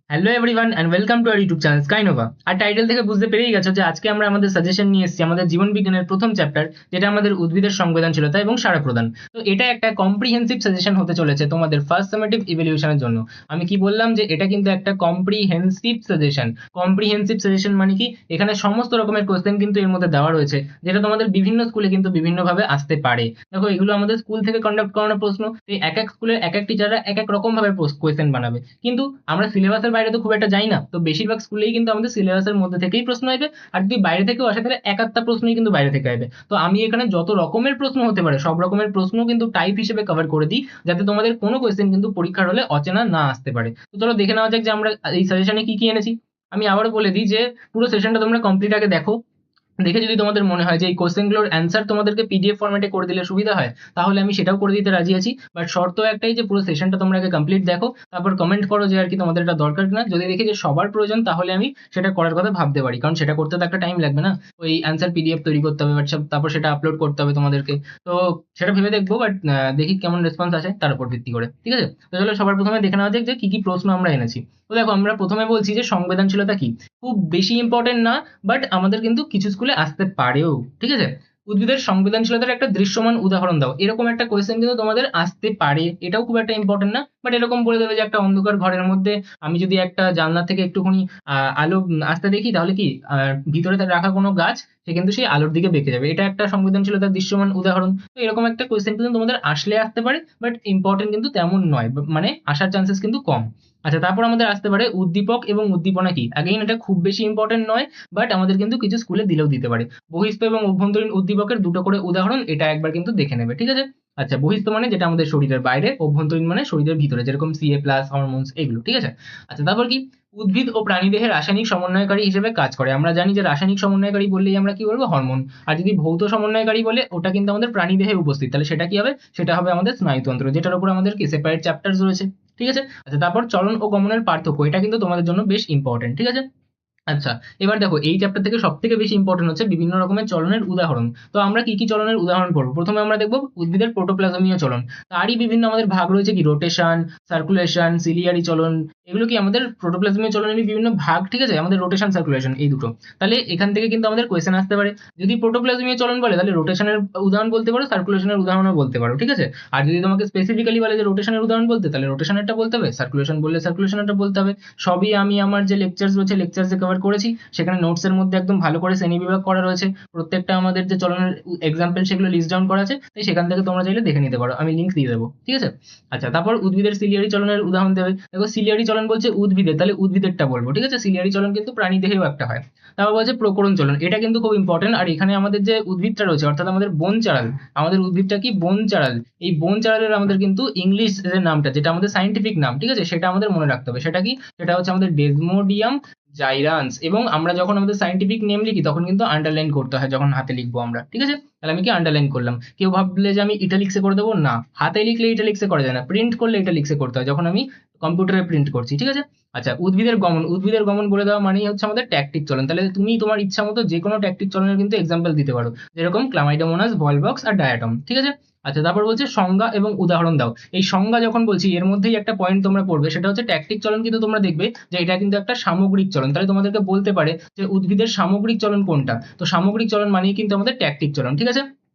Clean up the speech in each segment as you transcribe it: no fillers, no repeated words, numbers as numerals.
Hello everyone and welcome to our YouTube channel Skynova. আর title থেকে বুঝতে পেরেই গেছো যে আজকে আমরা আমাদের সাজেশন নিয়ে এসেছি আমাদের জীবন বিজ্ঞানের প্রথম চ্যাপ্টার, যেটা আমাদের উদ্ভিদের সংবেদনশীলতা এবং সাড়া প্রদান। তো এটা একটা কম্প্রিহেন্সিভ সাজেশন হতে চলেছে তোমাদের ফার্স্ট সামেটিভ ইভ্যালুয়েশনের জন্য। আমি কি বললাম যে এটা কিন্তু একটা কম্প্রিহেন্সিভ সাজেশন। কম্প্রিহেন্সিভ সাজেশন মানে কি, এখানে সমস্ত রকমের কোশ্চেন কিন্তু এর মধ্যে দেওয়া রয়েছে, যেটা তোমাদের বিভিন্ন স্কুলে কিন্তু বিভিন্নভাবে আসতে পারে। দেখো, এগুলো আমাদের স্কুল থেকে কন্ডাক্ট করানো প্রশ্ন। এই এক এক স্কুলের এক এক টিচাররা এক এক রকম ভাবে কোশ্চেন বানাবে, কিন্তু আমরা সিলেবাসের বাইরে তো খুব একটা যাই না, তো বেশিরভাগ স্কুলেই কিন্তু আমাদের সিলেবাসের মধ্যে থেকেই প্রশ্ন আসবে। আর যদি বাইরে থেকেও আসে তাহলে এক আধটা প্রশ্নই কিন্তু বাইরে থেকে আসবে। তো আমি এখানে যত রকমের প্রশ্ন হতে পারে সব রকমের প্রশ্ন কিন্তু টাইপ হিসেবে কভার করে দিই, যাতে তোমাদের কোনো কোয়েশ্চেন কিন্তু পরীক্ষার হলে অচেনা না আসতে পারে। তো চলো দেখে নেওয়া যাক যে আমরা এই সাজেশনে কি কি এনেছি। আমি আবারও বলে দিই যে পুরো সেশনটা তোমরা কমপ্লিট আগে দেখো। দেখে যদি তোমাদের মনে হয় যে এই কোশ্চেনগুলোর অ্যান্সার তোমাদেরকে পিডিএফ ফরম্যাটে করে দিলে সুবিধা হয়, তাহলে আমি সেটাও করে দিতে রাজি আছি। বাট শর্ত একটাই, যে পুরো সেশনটা তোমরা আগে কমপ্লিট দেখো, তারপর কমেন্ট করো যে আর কি তোমাদের এটা দরকার কিনা। যদি দেখি যে সবার প্রয়োজন, তাহলে আমি সেটা করার কথা ভাবতে পারি, কারণ সেটা করতে তো একটা টাইম লাগবে না। ওই অ্যান্সার পিডিএফ তৈরি করতে হবে হোয়াটসঅ্যাপ, তারপর সেটা আপলোড করতে হবে তোমাদেরকে। তো সেটা ভেবে দেখবো, বাট দেখি কেমন রেসপন্স আসে তার উপর ভিত্তি করে। ঠিক আছে, তো চলো সবার প্রথমে দেখে নেওয়া যাক যে কি কি প্রশ্ন আমরা এনেছি। তো দেখো, আমরা প্রথমে বলছি যে সংবেদনশীলতা কি। খুব বেশি ইম্পর্টেন্ট না, বাট আমাদের কিন্তু কিছু স্কুলে আসতে পারেও। ঠিক আছে, উদ্ভিদের সংবেদনশীলতার একটা দৃশ্যমান উদাহরণ দাও, এরকম একটা কোয়েশ্চেন কিন্তু তোমাদের আসতে পারে। এটাও খুব একটা ইম্পর্টেন্ট না, বাট এরকম বলে দেবে যে একটা অন্ধকার ঘরের মধ্যে আমি যদি একটা জানলা থেকে একটুখানি আলো আসতে দেখি, তাহলে কি ভিতরে রাখা কোনো গাছ সে কিন্তু সেই আলোর দিকে বেঁকে যাবে। এটা একটা সংবেদনশীলতার দৃশ্যমান উদাহরণ। তো এরকম একটা কোয়েশ্চেন কিন্তু তোমাদের আসলে আসতে পারে, বাট ইম্পর্টেন্ট কিন্তু তেমন নয়, মানে আসার চান্সেস কিন্তু কম। আচ্ছা, তারপর আমাদের আসতে পারে উদ্দীপক এবং উদ্দীপনা কি। অ্যাগেইন এটা খুব বেশি ইম্পর্টেন্ট নয়, বাট আমাদের কিন্তু কিছু স্কুলে দিলেও দিতে পারে। বহিঃস্থ এবং অভ্যন্তরীণ উদ্দীপকের দুটো করে উদাহরণ, এটা একবার কিন্তু দেখে নেবে। ঠিক আছে, আচ্ছা, বহিঃস্থ মানে যেটা আমাদের শরীরের বাইরে, অভ্যন্তরীণ মানে শরীরের ভিতরে, যেরকম সিএ প্লাস হরমোনস এগুলো। ঠিক আছে, আচ্ছা, তারপর কি, উদ্ভিদ ও প্রাণীদেহের রাসায়নিক সমন্বয়কারী হিসেবে কাজ করে। আমরা জানি যে রাসায়নিক সমন্বয়কারী বললেই আমরা কি বলবো, হরমোন। আর যদি ভৌত সমন্বয়কারী বলে, ওটা কিন্তু আমাদের প্রাণীদেহে উপস্থিত, তাহলে সেটা কি হবে, সেটা হবে আমাদের স্নায়ুতন্ত্র, যেটার উপর আমাদের কি সেপারেট চ্যাপ্টার্স রয়েছে। ঠিক আছে, আচ্ছা, তারপর চলন ও গমনের পার্থক্য, এটা কিন্তু তোমাদের জন্য বেশ ইম্পর্টেন্ট। ঠিক আছে, আচ্ছা, এবার দেখো এই চ্যাপ্টার থেকে সব থেকে বেশি ইম্পর্টেন্ট হচ্ছে বিভিন্ন রকমের চলনের উদাহরণ। তো আমরা কি কি চলনের উদাহরণ পড়বো, প্রথমে আমরা দেখবো উদ্ভিদের প্রোটোপ্লাজমীয় চলন। তারই বিভিন্ন আমাদের ভাগ রয়েছে, কি রোটেশন, সার্কুলেশন, সিলিয়ারি চলন। এগুলো কি আমাদের প্রোটোপ্লাজমীয় চলনেরই বিভিন্ন ভাগ। ঠিক আছে, আমাদের রোটেশন সার্কুলেশন এই দুটো। তাহলে এখান থেকে কিন্তু আমাদের কোয়েশ্চেন আসতে পারে। যদি প্রোটোপ্লাজমীয় চলন বলে, তাহলে রোটেশনের উদাহরণ বলতে পারো, সার্কুলেশনের উদাহরণও বলতে পারো। ঠিক আছে, আর যদি তোমাকে স্পেসিফিক্যালি বলে যে রোটেশনের উদাহরণ বলতে, তাহলে রোটেশনেরটা বলতে হবে, সার্কুলেশন বললে সার্কুলেশনেরটা বলতে হবে। সবই আমি আমার যে লেকচার্স রয়েছে, লেকচার্সে কভার করেছি। সেখানে নোটসের মধ্যে একদম ভালো করে শ্রেণীবিভাগ করা রয়েছে, প্রত্যেকটা আমাদের যে চলনের এক্সাম্পল সেগুলো লিস্ট ডাউন করা আছে, তাই সেখান থেকে তোমরা চাইলে দেখে নিতে পারো, আমি লিঙ্ক দিয়ে দেবো। ঠিক আছে, আচ্ছা, তারপর উদ্ভিদের সিলিয়ারি চলনের উদাহরণ দেবে। দেখো, সিলিয়ারি চলন বলছে উদ্ভিদের, তাহলে উদ্ভিদেরটা বলবো। ঠিক আছে, সিলিয়ারি চলন কিন্তু প্রাণী দেহেও একটা হয়। তারপর বলছে প্রকরণ চলন, এটা কিন্তু খুব ইম্পর্টেন্ট। আর এখানে আমাদের যে উদ্ভিদটা রয়েছে, অর্থাৎ আমাদের বন চারাল, আমাদের উদ্ভিদটা কি বন চারাল। এই বন চারালের আমাদের কিন্তু ইংলিশ যে নামটা, যেটা আমাদের সাইন্টিফিক নাম, ঠিক আছে, সেটা আমাদের মনে রাখতে হবে। সেটা কি, সেটা হচ্ছে আমাদের ডেজমোডিয়াম জাইরান্স। এবং আমরা যখন আমাদের সাইন্টিফিক নেম লিখি, তখন কিন্তু আন্ডারলাইন করতে হয় যখন হাতে লিখবো আমরা। ঠিক আছে, তাহলে আমি কি আন্ডারলাইন করলাম। কেউ ভাবলে যে আমি ইটালিক্সে করে দেবো, না, হাতে লিখলে ইটালিক্সে করা যায় না, প্রিন্ট করলে ইটালিক্সে করতে হয় যখন আমি কম্পিউটারে প্রিন্ট করছি। ঠিক আছে, আচ্ছা, উদ্ভিদের গমন, উদ্ভিদের গমন বলে দেওয়া মানেই হচ্ছে আমাদের ট্যাকটিক চলন। তাহলে তুমি তোমার ইচ্ছা মতো যে কোনো ট্যাকটিক চলনের কিন্তু এক্সাম্পল দিতে পারো, যেরকম ক্লামাইডোমোনাস, ভলভক্স আর ডায়াটম। ঠিক আছে, আচ্ছা, তারপর বলছে সংজ্ঞা এবং উদাহরণ দাও। এই সংজ্ঞা যখন বলছি, এর মধ্যেই একটা পয়েন্ট তোমরা পড়বে, সেটা হচ্ছে ট্যাকটিক চলন কিন্তু তোমরা দেখবে যে এটা কিন্তু একটা সামগ্রিক চলন। তাহলে তোমাদেরকে বলতে পারে যে উদ্ভিদের সামগ্রিক চলন কোনটা, তো সামগ্রিক চলন মানেই কিন্তু আমাদের ট্যাকটিক চলন। ঠিক আছে,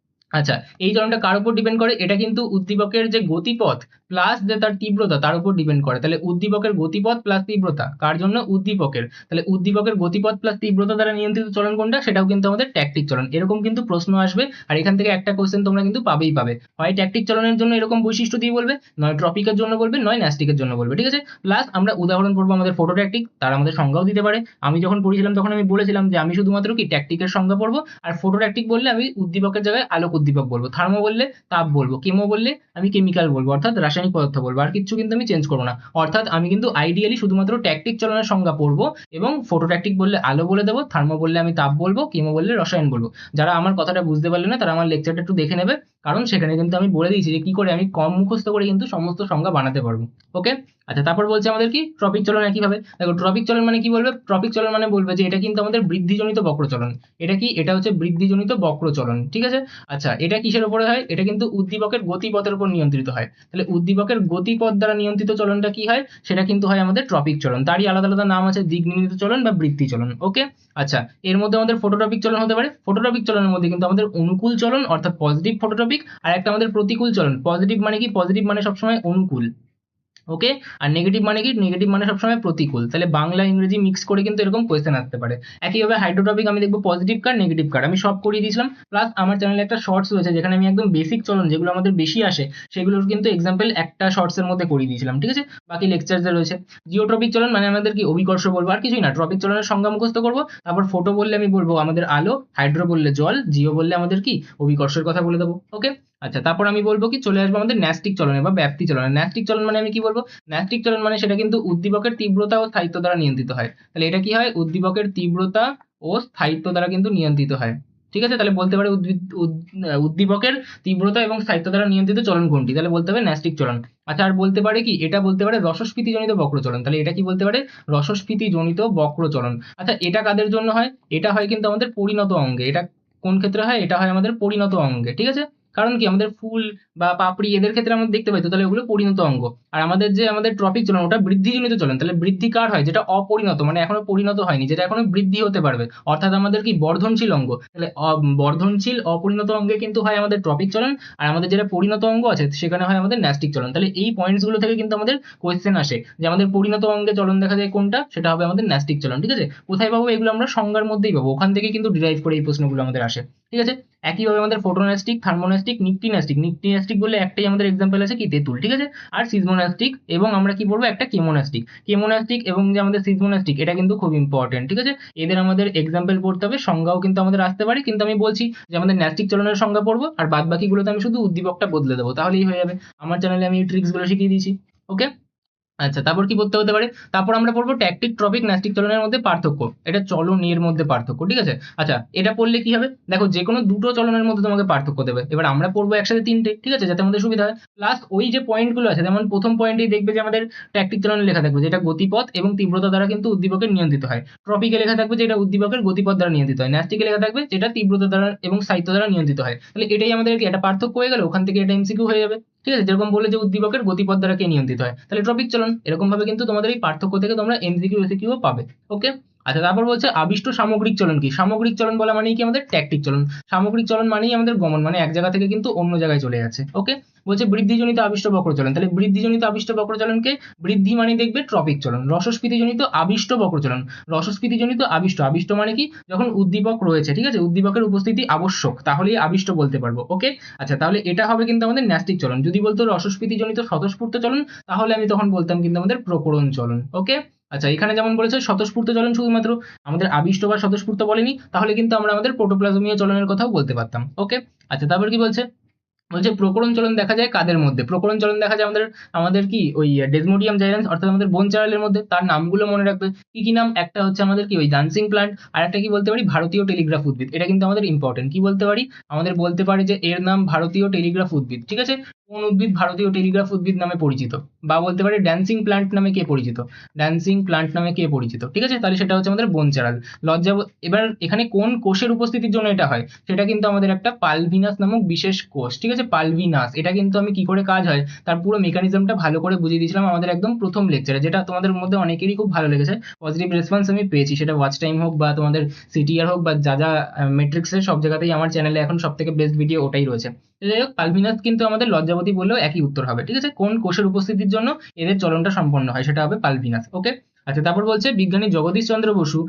আচ্ছা, এই চলনটা কার উপর ডিপেন্ড করে, এটা কিন্তু উদ্দীপকের যে গতিপথ প্লাস যে তার তীব্রতা, তার উপর ডিপেন্ড করে। তাহলে উদ্দীপকের গতিপথ প্লাস তীব্রতা কার জন্য, উদ্দীপকের। তাহলে উদ্দীপকের গতিপথ প্লাস তীব্রতা দ্বারা নিয়ন্ত্রিত চলন কোনটা, সেটাও কিন্তু আমাদের ট্যাকটিক চলন। এরকম কিন্তু প্রশ্ন আসবে, আর এখান থেকে একটা কোশ্চেন তোমরা কিন্তু পাবেই পাবে। হয় ট্যাকটিক চলনের জন্য এরকম বৈশিষ্ট্য দিয়ে বলবে, নয় ট্রপিকের জন্য বলবে, নয় ন্যাস্টিকের জন্য বলবে। ঠিক আছে, প্লাস আমরা উদাহরণ পড়বো আমাদের ফটোট্যাকটিক, তার আমাদের সংজ্ঞাও দিতে পারে। আমি যখন পড়েছিলাম তখন আমি বলেছিলাম যে আমি শুধুমাত্র কি ট্যাকটিকের সংজ্ঞা পড়বো, আর ফটোট্যাকটিক বললে আমি উদ্দীপকের জায়গায় আলোক উদ্দীপক বলবো, থার্মো বললে তাপ বলবো, কেমো বললে আমি কেমিক্যাল বলবো, অর্থাৎ রাসায়নিক পদার্থ বলবো। আর কিছু কিন্তু আমি চেঞ্জ করবো না। অর্থাৎ আমি কিন্তু আইডিয়ালি শুধুমাত্র ট্যাকটিক চলনের সংজ্ঞা পড়বো, এবং ফটোট্যাকটিক বললে আলো বলে দেবো, থার্মো বললে আমি তাপ বলবো, কেমো বললে রসায়ন বলবো। যারা আমার কথাটা বুঝতে পারলে না, তারা আমার লেকচারটা একটু দেখে নেবে, কারণ সেখানে কিন্তু আমি বলে দিয়েছি যে কি করে আমি কম মুখস্থ করে কিন্তু সমস্ত সংজ্ঞা বানাতে পারবো। ওকে, আচ্ছা, তারপর বলছে আমাদের কি ট্রপিক চলন। একইভাবে দেখো ট্রপিক চলন মানে কি বলবে, ট্রপিক চলন মানে বলবে যে এটা কিন্তু আমাদের বৃদ্ধিজনিত বক্রচলন। এটা কি, এটা হচ্ছে বৃদ্ধিজনিত বক্রচলন, ঠিক আছে। আচ্ছা, এটা কিসের উপরে হয়, এটা কিন্তু উদ্দীপকের গতিপথের উপর নিয়ন্ত্রিত হয়। তাহলে উদ্দীপকের গতিপথ দ্বারা নিয়ন্ত্রিত চলনটা কি হয়, সেটা কিন্তু হয় আমাদের ট্রপিক চলন। তারই আলাদা আলাদা নাম আছে, দিক নির্ণীত চলন বা বৃত্তি চলন। ওকে। আচ্ছা, এর মধ্যে আমাদের ফোটোট্রপিক চলন হতে পারে। ফোটোট্রপিক চলনের মধ্যে কিন্তু আমাদের অনুকূল চলন অর্থাৎ পজিটিভ ফোটোট্রপিক, আর একটা আমাদের প্রতিকূল চলন। পজিটিভ মানে কি, পজিটিভ মানে সবসময় অনুকূল, ওকে। আর নেগেটিভ মানে কি, নেগেটিভ মানে সবসময় প্রতিকূল। তাহলে বাংলা ইংরেজি মিক্স করে কিন্তু এরকম কোয়েশ্চেন আসতে পারে। একইভাবে হাইড্রোটপিক আমি দেখবো পজিটিভ কার নেগেটিভ কার, আমি সব করিয়ে দিয়েছিলাম। প্লাস আমার চ্যানেলে একটা শর্টস রয়েছে যেখানে আমি একদম বেসিক চলন যেগুলো আমাদের বেশি আসে সেগুলোর কিন্তু এক্সাম্পল একটা শর্টস এর মধ্যে করিয়ে দিয়েছিলাম, ঠিক আছে। বাকি লেকচারসে রয়েছে। জিওট্রপিক চলন মানে আমাদের কি অভিকর্ষ বলবো, আর কিছুই না। ট্রপিক চলনের সংজ্ঞা মুখস্থ করবো, তারপর ফোটো বললে আমি বলবো আমাদের আলো, হাইড্রো বললে জল, জিও বললে আমাদের কি অভিকর্ষের কথা বলে দেবো, ওকে। আচ্ছা, তারপর আমি বলবো কি, চলে আসবো আমাদের ন্যাস্টিক চলনে বা ব্যাপ্তি চলনে। ন্যাস্টিক চলন মানে আমি কি বলবো, ন্যাস্টিক চলন মানে সেটা কিন্তু উদ্দীপকের তীব্রতা ও স্থায়িত্ব দ্বারা নিয়ন্ত্রিত হয়। তাহলে এটা কি হয়, উদ্দীপকের তীব্রতা ও স্থায়িত্ব দ্বারা কিন্তু নিয়ন্ত্রিত হয়, ঠিক আছে। তাহলে বলতে পারে উদ্দীপকের তীব্রতা এবং স্থায়িত্ব দ্বারা নিয়ন্ত্রিত চলন কোনটি, তাহলে বলতে হবে ন্যাস্টিক চলন। আচ্ছা, আর বলতে পারে কি, এটা বলতে পারে রসস্ফীতি জনিত বক্রচলন। তাহলে এটা কি বলতে পারে, রসস্ফীতি জনিত বক্রচলন। আচ্ছা, এটা কাদের জন্য হয়, এটা হয় কিন্তু আমাদের পরিণত অঙ্গে। এটা কোন ক্ষেত্রে হয়, এটা হয় আমাদের পরিণত অঙ্গে, ঠিক আছে। কারণ কি, আমাদের ফুল বা পাপড়ি এদের ক্ষেত্রে আমরা দেখতে পাই তো, তাহলে ওগুলো পরিণত অঙ্গ। আর আমাদের যে আমাদের ট্রপিক চলন ওটা বৃদ্ধিজনিত চলন। তাহলে বৃদ্ধি কার হয়, যেটা অপরিণত মানে এখনো পরিণত হয়নি, যেটা এখনো বৃদ্ধি হতে পারবে, অর্থাৎ আমাদের কি বর্ধনশীল অঙ্গ। তাহলে বর্ধনশীল অপরিণত অঙ্গে কিন্তু হয় আমাদের ট্রপিক চলন, আর আমাদের যেটা পরিণত অঙ্গ আছে সেখানে হয় আমাদের ন্যাস্টিক চলন। তাহলে এই পয়েন্টস গুলো থেকে কিন্তু আমাদের কোয়েশ্চেন আসে যে আমাদের পরিণত অঙ্গে চলন দেখা যায় কোনটা, সেটা হবে আমাদের ন্যাস্টিক চলন, ঠিক আছে। কোথায় পাবো, এগুলো আমরা সংজ্ঞার মধ্যেই পাবো, ওখান থেকে কিন্তু ডিরাইভ করে এই প্রশ্নগুলো আমাদের আসে, ঠিক আছে। একইভাবে আমাদের ফোটোন্যাস্টিক, থার্মোন্যাস্টিক, নিকটিন্যাস্টিক। নিকটিন্যাস্টিক বললে একটাই আমাদের এক্সাম্পল আছে কি, তেঁতুল, ঠিক আছে। আর সিজমোন্যাস্টিক, এবং আমরা কি বলবো একটা কেমোন্যাস্টিক। কেমোন্যাস্টিক এবং যে আমাদের সিজমোন্যাস্টিক এটা কিন্তু খুব ইম্পর্টেন্ট, ঠিক আছে। এদের আমাদের এক্সাম্পল পড়তে হবে, সংজ্ঞাও কিন্তু আমাদের আসতে পারে, কিন্তু আমি বলছি যে আমাদের ন্যাস্টিক চলনের সংজ্ঞা পড়বো, আর বাদ বাকিগুলোতে আমি শুধু উদ্দীপকটা বদলে দেবো, তাহলেই হয়ে যাবে। আমার চ্যানেলে আমি এই ট্রিক্স গুলো শিখিয়ে দিয়েছি, ওকে। আচ্ছা, তারপর কি পড়তে হতে পারে, তারপর আমরা পড়বো ট্যাকটিক, ট্রপিক, ন্যাস্টিক চলনের মধ্যে পার্থক্য। এটা চলনের মধ্যে পার্থক্য, ঠিক আছে। আচ্ছা, এটা পড়লে কি হবে, দেখো যে কোনো দুটো চলনের মধ্যে তোমাকে পার্থক্য দেবে। এবার আমরা পড়বো একসাথে তিনটে, ঠিক আছে, যাতে আমাদের সুবিধা হয়। প্লাস ওই যে পয়েন্টগুলো আছে, যেমন প্রথম পয়েন্টেই দেখবে যে আমাদের ট্যাকটিক চলনে লেখা থাকবে যেটা গতিপথ এবং তীব্রতা দ্বারা কিন্তু উদ্দীপকের নিয়ন্ত্রিত হয়। ট্রপিকে লেখা থাকবে যেটা উদ্দীপকের গতিপথ দ্বারা নিয়ন্ত্রিত হয়। ন্যাস্টিকে লেখা থাকবে যেটা তীব্রতা দ্বারা এবং স্থায়িত্ব দ্বারা নিয়ন্ত্রিত হয়। তাহলে এটাই আমাদের কি একটা পার্থক্য হয়ে গেল, ওখান থেকে এটা এমসিকিউ হয়ে যাবে, ঠিক আছে। যেরকম বলে যে উদ্দীপকের গতিপথ দ্বারা কে নিয়ন্ত্রিত হয়, তাহলে ট্রপিক চলন। এরকম ভাবে কিন্তু তোমাদের এই পার্থক্য থেকে তোমরা এমসিকিউ এসিকিউ পাবে, ওকে। আচ্ছা, তারপর বলছে আবিষ্ট সামগ্রিক চলন কি। সামগ্রিক চলন বলা মানেই কি আমাদের ট্যাকটিক চলন। সামগ্রিক চলন মানেই আমাদের গমন, মানে এক জায়গা থেকে কিন্তু অন্য জায়গায় চলে যাচ্ছে, ওকে। বলছে বৃদ্ধিজনিত আবিষ্ট বক্রচলন। তাহলে বৃদ্ধিজনিত আবিষ্ট বক্রচলনকে, বৃদ্ধি মানে দেখবে ট্রপিক চলন। রসস্ফীতিজনিত আবিষ্ট বক্রচলন, রসস্ফীতিজনিত আবিষ্ট, আবিষ্ট মানে কি, যখন উদ্দীপক রয়েছে, ঠিক আছে, উদ্দীপকের উপস্থিতি আবশ্যক, তাহলেই আবিষ্ট বলতে পারবো, ওকে। আচ্ছা, তাহলে এটা হবে কিন্তু আমাদের ন্যাস্টিক চলন। যদি বলতো রসস্ফীতিজনিত স্বতঃস্ফূর্ত চলন, তাহলে আমি তখন বলতাম কিন্তু আমাদের প্রকরণ চলন, ওকে। আচ্ছা, এখানে যেমন বলেছে স্বতঃস্ফূর্ত চলন শুধুমাত্র, আমাদের আবিষ্ট বা স্বতঃস্ফূর্ত বলেনি, তাহলে কিন্তু আমরা আমাদের প্রোটোপ্লাজমীয় চলনের কথাও বলতে পারতাম, ওকে। আচ্ছা, তারপর কি বলছে, বলছে প্রকরণ চলন দেখা যায় কাদের মধ্যে, প্রকরণ চলন দেখা যায় আমাদের আমাদের কি ওই ডেজমোডিয়াম জাইলেন্স অর্থাৎ আমাদের বন চারালের মধ্যে। তার নামগুলো মনে রাখবে, কি কি নাম, একটা হচ্ছে আমাদের কি ওই ডান্সিং প্লান্ট, আর একটা কি বলতে পারি ভারতীয় টেলিগ্রাফ উদ্ভিদ। এটা কিন্তু আমাদের ইম্পর্টেন্ট, কি বলতে পারি, আমাদের বলতে পারে যে এর নাম ভারতীয় টেলিগ্রাফ উদ্ভিদ, ঠিক আছে। কোন উদ্ভিদ ভারতীয় টেলিগ্রাফ উদ্ভিদ নামে পরিচিত, বা বলতে পারি ড্যান্সিং প্লান্ট নামে কে পরিচিত, ড্যান্সিং প্লান্ট নামে কে পরিচিত, ঠিক আছে। তাহলে সেটা হচ্ছে আমাদের বন চারাল। এবার এখানে কোন কোষের উপস্থিতির জন্য এটা হয়, সেটা কিন্তু আমাদের একটা পালভিনাস নামক বিশেষ কোষ, ঠিক আছে, পালভিনাস। এটা কিন্তু আমি কি করে কাজ হয় তার পুরো মেকানিজমটা ভালো করে বুঝিয়ে দিয়েছিলাম আমাদের একদম প্রথম লেকচারে, যেটা তোমাদের মধ্যে অনেকেরই খুব ভালো লেগেছে, পজিটিভ রেসপন্স আমি পেয়েছি। সেটা ওয়াচ টাইম হোক বা তোমাদের সিটিআর হোক বা যা যা মেট্রিক্সের সব জায়গাতেই আমার চ্যানেলে এখন সব থেকে বেস্ট ভিডিও ওটাই রয়েছে। যাই হোক, পালভিনাস কিন্তু আমাদের লজ্জাবতী বললেও একই উত্তর হবে, ঠিক আছে। কোন কোষের উপস্থিতির জন্য এদের চলনটা সম্পন্ন হয়, সেটা হবে পালভিনাস, ওকে। আচ্ছা, তারপর বলছে বিজ্ঞানী জগদীশ চন্দ্র বসু।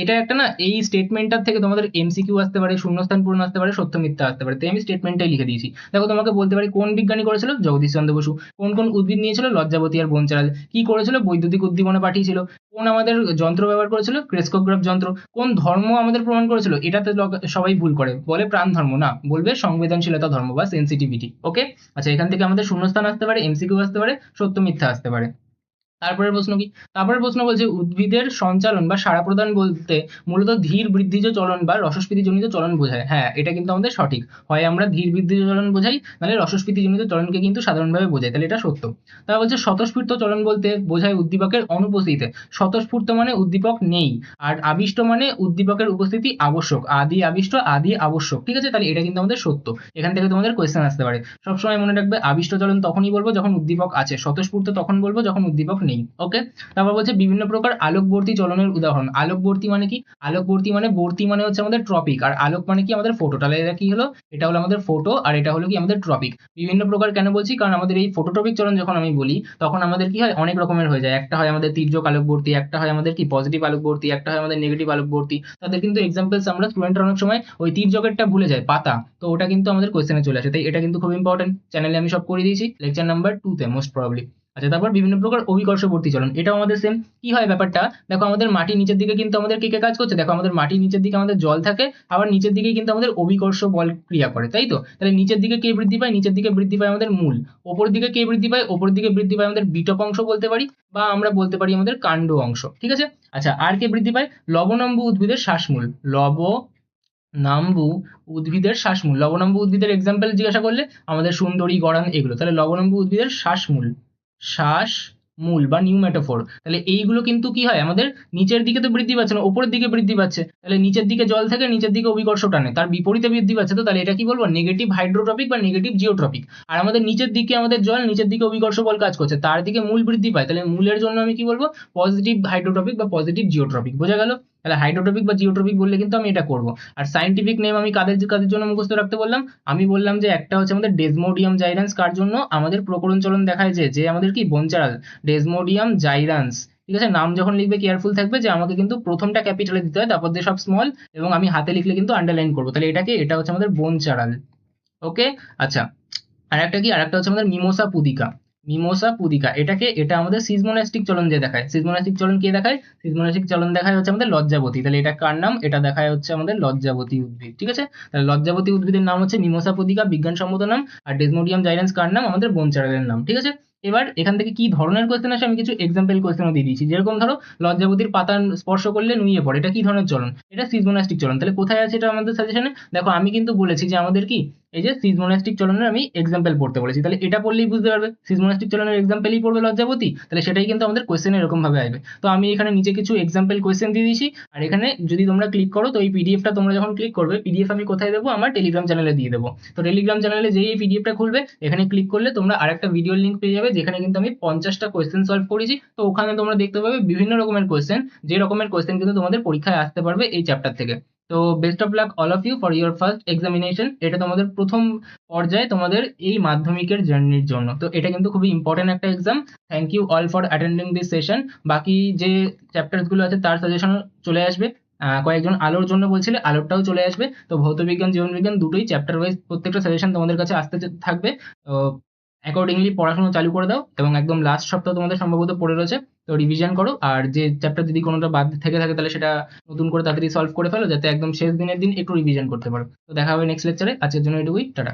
এটা একটা না, এই স্টেটমেন্টটার থেকে তোমাদের এমসিকিউ আসতে পারে, শূন্যস্থান পূরণ আসতে পারে, সত্য মিথ্যা আসতে পারে। তাই আমি স্টেটমেন্টটাই লিখে দিয়েছি। দেখো, তোমাকে বলতে পারি কোন বিজ্ঞানী করেছিল, জগদীশ চন্দ্র বসু। কোন কোন উদ্ভিদ নিয়েছিল, লজ্জাবতী আর বনচারাল। কি করেছিল, বৈদ্যুতিক উদ্দীপনা পাঠিয়েছিল। কোন আমাদের যন্ত্র ব্যবহার করেছিল, ক্রেস্কোগ্রাফ যন্ত্র। কোন ধর্ম আমাদের প্রমাণ করেছিল, এটাতে সবাই ভুল করে, বলে প্রাণ ধর্ম, না, বলবে সংবেদনশীলতা ধর্ম বা সেন্সিটিভিটি, ওকে। আচ্ছা, এখান থেকে আমাদের শূন্যস্থান আসতে পারে, এমসিকিউ আসতে পারে, সত্য মিথ্যা আসতে পারে। তারপরের প্রশ্ন কি? তারপরের প্রশ্ন বলছে উদ্ভিদের সঞ্চালন বা সাড়া প্রদান বলতে মূলত ধীর বৃদ্ধিজ চলন বা রসস্ফীতিজনিত চলন বোঝায়। হ্যাঁ, এটা কিন্তু আমাদের সঠিক। হয় আমরা ধীর বৃদ্ধিজ চলন বোঝাই, নাহলে রসস্ফীতিজনিত চলনকে কিন্তু সাধারণভাবে বোঝায়, তাহলে এটা সত্য। তারপর বলছে স্বতঃস্ফূর্ত চলন বলতে বোঝায় উদ্দীপকের অনুপস্থিতিতে। স্বতঃস্ফূর্ত মানে উদ্দীপক নেই, আর আবিষ্ট মানে উদ্দীপকের উপস্থিতি আবশ্যক। আদি আবিষ্ট, আদি আবশ্যক, ঠিক আছে? তাহলে এটা কিন্তু আমাদের সত্য। এখান থেকে তোমাদের কোয়েশ্চেন আসতে পারে। সবসময় মনে রাখবে আবিষ্ট চলন তখনই বলবো যখন উদ্দীপক আছে, স্বতঃস্ফূর্ত তখন বলবো যখন উদ্দীপক নেই। ওকে। তারপর বলছে বিভিন্ন প্রকার আলোকবর্তী চলনের উদাহরণ। আলোকবর্তী মানে কি? আলোকবর্তী মানে বর্তী মানে হচ্ছে আমাদের ট্রপিক, আর আলোক মানে কি আমাদের ফোটো। তাহলে এটা কি হলো? এটা হলো আমাদের ফোটো, আর এটা হলো কি আমাদের ট্রপিক। বিভিন্ন প্রকার কেন বলছি? কারণ আমাদের এই ফোটোট্রপিক চলন যখন আমি বলি তখন আমাদের কি হয়, অনেক রকমের হয়ে যায়। একটা হয় আমাদের তির্যক আলোকবর্তী, একটা হয় আমাদের কি পজিটিভ আলোকবর্তী, একটা হয় আমাদের নেগেটিভ আলোকবর্তী। তাদের কিন্তু এক্সাম্পলস আমরা স্টুডেন্টরা অনেক সময় ওই তির্যকেরটা ভুলে যায়, পাতা, তো ওটা কিন্তু আমাদের কোয়েশ্চেনে চলে আসে। তাই এটা কিন্তু খুব ইম্পর্টেন্ট। চ্যানেলে আমি সব করে দিয়েছি, লেকচার নাম্বার 2 তে মোস্ট প্রবাবলি। আচ্ছা, তারপর বিভিন্ন প্রকার অভিকর্ষবর্তী চলন, এটাও আমাদের সেম। কি হয় ব্যাপারটা? দেখো আমাদের মাটির নিচের দিকে কিন্তু আমাদের কে কে কাজ করছে? দেখো আমাদের মাটির নিচের দিকে আমাদের জল থাকে, আবার নিচের দিকে কিন্তু আমাদের অভিকর্ষ বল ক্রিয়া করে, তাই তো? তাহলে নিচের দিকে কে বৃদ্ধি পায়? নিচের দিকে বৃদ্ধি পায় আমাদের মূল। ওপর দিকে কে বৃদ্ধি পায়? ওপর দিকে বৃদ্ধি পায় আমাদের বিটপ অংশ বলতে পারি, বা আমরা বলতে পারি আমাদের কাণ্ড অংশ, ঠিক আছে? আচ্ছা, আর কে বৃদ্ধি পায়? লবণাম্বু উদ্ভিদের শ্বাসমূল। লবণাম্বু উদ্ভিদের শ্বাসমূল। লবণাম্বু উদ্ভিদের এক্সাম্পল জিজ্ঞাসা করলে আমাদের সুন্দরী, গড়ান, এগুলো। তাহলে লবণাম্বু উদ্ভিদের শ্বাসমূল, শ্বাসমূল বা নিউমেটোফোর। তাহলে এইগুলো কিন্তু কি হয়, আমাদের নিচের দিকে তো বৃদ্ধি পাচ্ছে না, উপরের দিকে বৃদ্ধি পাচ্ছে। তাহলে নিচের দিকে জল থেকে নিচের দিকে অভিকর্ষ টানে, তার বিপরীতে বৃদ্ধি পাচ্ছে। তো তাহলে এটা কি বলবো? নেগেটিভ হাইড্রোট্রপিক বা নেগেটিভ জিওট্রপিক। আর আমাদের নিচের দিকে আমাদের জল, নিচের দিকে অভিকর্ষ বল কাজ করছে, তার দিকে মূল বৃদ্ধি পায়, তাহলে মূলের জন্য আমি কি বলবো? পজিটিভ হাইড্রোট্রপিক বা পজিটিভ জিওট্রপিক। বোঝা গেল? তাহলে হাইড্রোট্রপিক বা জিওট্রপিক বললে কিন্তু আমি এটা করবো। আর সাইন্টিফিক নেম আমি কাদের কাদের জন্য মুখস্থ রাখতে বললাম? আমি বললাম যে একটা হচ্ছে আমাদের ডেজমোডিয়াম জাইরান্স, কার জন্য? আমাদের প্রকরণ চলন দেখায় যে আমাদের কি বনচারাল, ডেজমোডিয়াম জাইরান্স। ঠিক আছে? নাম যখন লিখবে কেয়ারফুল থাকবে যে আমাকে কিন্তু প্রথমটা ক্যাপিটালে দিতে হয়, তারপর দিয়ে সব স্মল, এবং আমি হাতে লিখলে কিন্তু আন্ডারলাইন করবো। তাহলে এটা হচ্ছে আমাদের বনচারাল। ওকে। আচ্ছা, আরেকটা কি? আরেকটা হচ্ছে আমাদের মিমোসা পুদিকা। মিমোসা পুদিকা, এটা আমাদের সিজমোনাস্টিক চলন যে দেখায়। সিজমোনাস্টিক চলন কে দেখায়? সিজমোনাস্টিক চলন দেখায় হচ্ছে আমাদের লজ্জাবতী। তাহলে এটা কার নাম? এটা দেখায় হচ্ছে আমাদের লজ্জাবতী উদ্ভিদ, ঠিক আছে? তাহলে লজ্জাবতী উদ্ভিদের নাম হচ্ছে মিমোসা পুদিকা, বিজ্ঞানসম্মত নাম। আর ডেজমোডিয়াম জাইরান্স কার নাম? আমাদের বনচারালের নাম, ঠিক আছে? এবার এখান থেকে কি ধরনের কোয়েশ্চেন আসে আমি কিছু এক্সাম্পল কোয়েশ্চেনও দিয়ে দিয়েছি। যেরকম ধরো লজ্জাবতীর পাতা স্পর্শ করলে নুয়ে পড়ে, এটা কি ধরনের চলন? এটা সিজমোনাস্টিক চলন। তাহলে কোথায় আছে এটা আমাদের সাজেশনে? দেখো আমি কিন্তু বলেছি যে আমাদের কি এই যে সিজমোনাস্টিক চলনের আমি এক্সাম্পল পড়তে বলেছি, তাহলে এটা পড়লেই বুঝতে পারবে সিজমোনাস্টিক চলনের এক্সাম্পলই পড়বে লজ্জাবতী, তাহলে সেটাই কিন্তু আমাদের কোয়েশ্চেন এরকম ভাবে আসবে। তো আমি এখানে নিচে কিছু এক্সাম্পল কোয়েশ্চেন দিয়ে দিয়েছি, আর এখানে যদি তোমরা ক্লিক করো, তো এই পিডিএফটা তোমরা যখন ক্লিক করবে, পিডিএফ আমি কোথায় দেবো? আমার টেলিগ্রাম চ্যানেলে দিয়ে দেবো। তো টেলিগ্রাম চ্যানেলে যেই এই পিডিএফটা খুলবে, এখানে ক্লিক করলে তোমরা আরেকটা ভিডিও লিঙ্ক পেয়ে যাবে, যেখানে কিন্তু আমি 50টা কোয়েশ্চেন সলভ করেছি। তো ওখানে তোমরা দেখতে পাবে বিভিন্ন রকমের কোয়েশ্চেন, যে রকমের কোয়েশ্চেন কিন্তু তোমাদের পরীক্ষায় আসতে পারবে এই চ্যাপ্টার থেকে। তো best of luck all of you for your first examination. এটা তোমাদের প্রথম পর্যায়ে তোমাদের এই মাধ্যমিকের জার্নির জন্য। তো এটা কিন্তু খুবই ইম্পর্টেন্ট একটা exam. Thank you all for attending this session. বাকি যে চ্যাপ্টার্স গুলো আছে তার সাজেশন চলে আসবে। কয়েকজন আলোর জন্য বলছিলে, আলোরটাও চলে আসবে। তো ভৌতবিজ্ঞান, জীবনবিজ্ঞান দুটোই চ্যাপ্টার ওয়াইজ প্রত্যেকটা সাজেশন তোমাদের কাছে আসতে থাকবে। তো অ্যাকর্ডিংলি পড়াশোনা চালু করে দাও, এবং একদম লাস্ট সপ্তাহ তোমাদের সম্ভবত পড়ে রয়েছে, তো রিভিশন করো। আর যে চ্যাপ্টার যদি কোনোটা বাদ থেকে থাকে তাহলে সেটা নতুন করে তাড়াতাড়ি সলভ করে ফেলো, যাতে একদম শেষ দিনের দিন একটু রিভিশন করতে পারো। তো দেখা হবে নেক্সট লেকচারে। আজকের জন্য এটুকুই, টাটা।